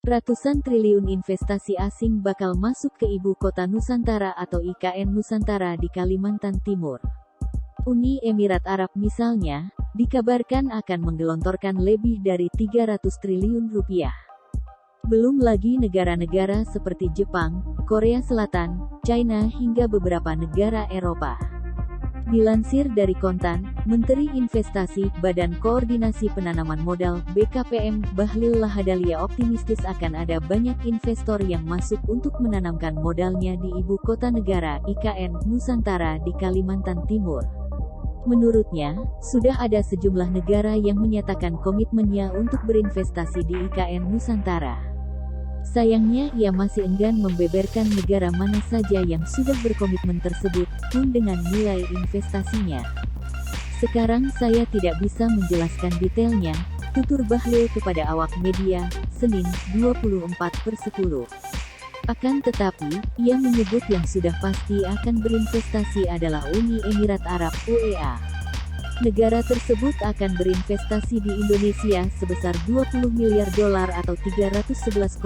Ratusan triliun investasi asing bakal masuk ke Ibu Kota Nusantara atau IKN Nusantara di Kalimantan Timur. Uni Emirat Arab misalnya, dikabarkan akan menggelontorkan lebih dari 300 triliun rupiah. Belum lagi negara-negara seperti Jepang, Korea Selatan, China hingga beberapa negara Eropa. Dilansir dari Kontan, Menteri Investasi, Badan Koordinasi Penanaman Modal, BKPM, Bahlil Lahadalia optimistis akan ada banyak investor yang masuk untuk menanamkan modalnya di Ibu Kota Negara, IKN, Nusantara di Kalimantan Timur. Menurutnya, sudah ada sejumlah negara yang menyatakan komitmennya untuk berinvestasi di IKN Nusantara. Sayangnya ia masih enggan membeberkan negara mana saja yang sudah berkomitmen tersebut, pun dengan nilai investasinya. Sekarang saya tidak bisa menjelaskan detailnya, tutur Bahlil kepada awak media, Senin, 24/10. Akan tetapi, ia menyebut yang sudah pasti akan berinvestasi adalah Uni Emirat Arab (UEA). Negara tersebut akan berinvestasi di Indonesia sebesar 20 miliar dolar atau 311,26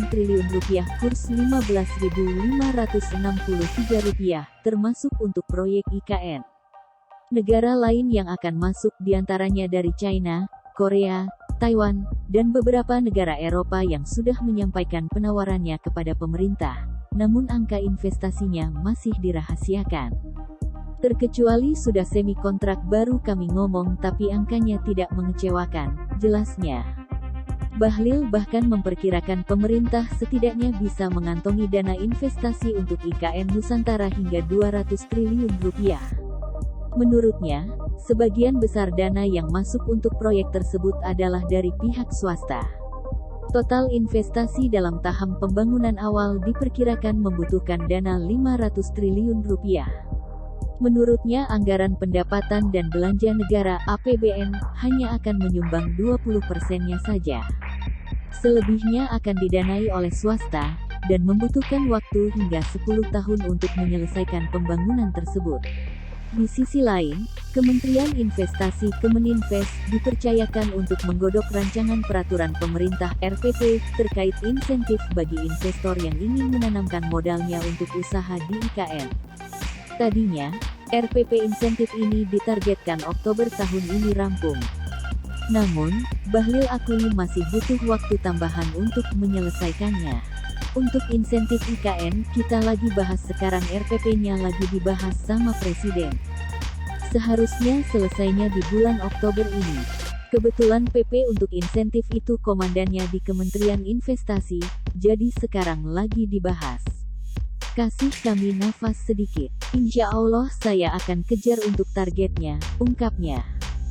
triliun rupiah kurs 15.563 rupiah, termasuk untuk proyek IKN. Negara lain yang akan masuk diantaranya dari China, Korea, Taiwan, dan beberapa negara Eropa yang sudah menyampaikan penawarannya kepada pemerintah, namun angka investasinya masih dirahasiakan. Terkecuali sudah semi kontrak baru kami ngomong tapi angkanya tidak mengecewakan, jelasnya. Bahlil bahkan memperkirakan pemerintah setidaknya bisa mengantongi dana investasi untuk IKN Nusantara hingga 200 triliun rupiah. Menurutnya, sebagian besar dana yang masuk untuk proyek tersebut adalah dari pihak swasta. Total investasi dalam tahap pembangunan awal diperkirakan membutuhkan dana 500 triliun rupiah. Menurutnya anggaran pendapatan dan belanja negara (APBN) hanya akan menyumbang 20%-nya saja. Selebihnya akan didanai oleh swasta, dan membutuhkan waktu hingga 10 tahun untuk menyelesaikan pembangunan tersebut. Di sisi lain, Kementerian Investasi Kemeninvest dipercayakan untuk menggodok rancangan peraturan pemerintah (RPP) terkait insentif bagi investor yang ingin menanamkan modalnya untuk usaha di IKN. Tadinya, RPP insentif ini ditargetkan Oktober tahun ini rampung. Namun, Bahlil akui masih butuh waktu tambahan untuk menyelesaikannya. Untuk insentif IKN, kita lagi bahas sekarang RPP-nya lagi dibahas sama Presiden. Seharusnya selesainya di bulan Oktober ini. Kebetulan PP untuk insentif itu komandannya di Kementerian Investasi, jadi sekarang lagi dibahas. Kasih kami nafas sedikit. Insya Allah saya akan kejar untuk targetnya, ungkapnya.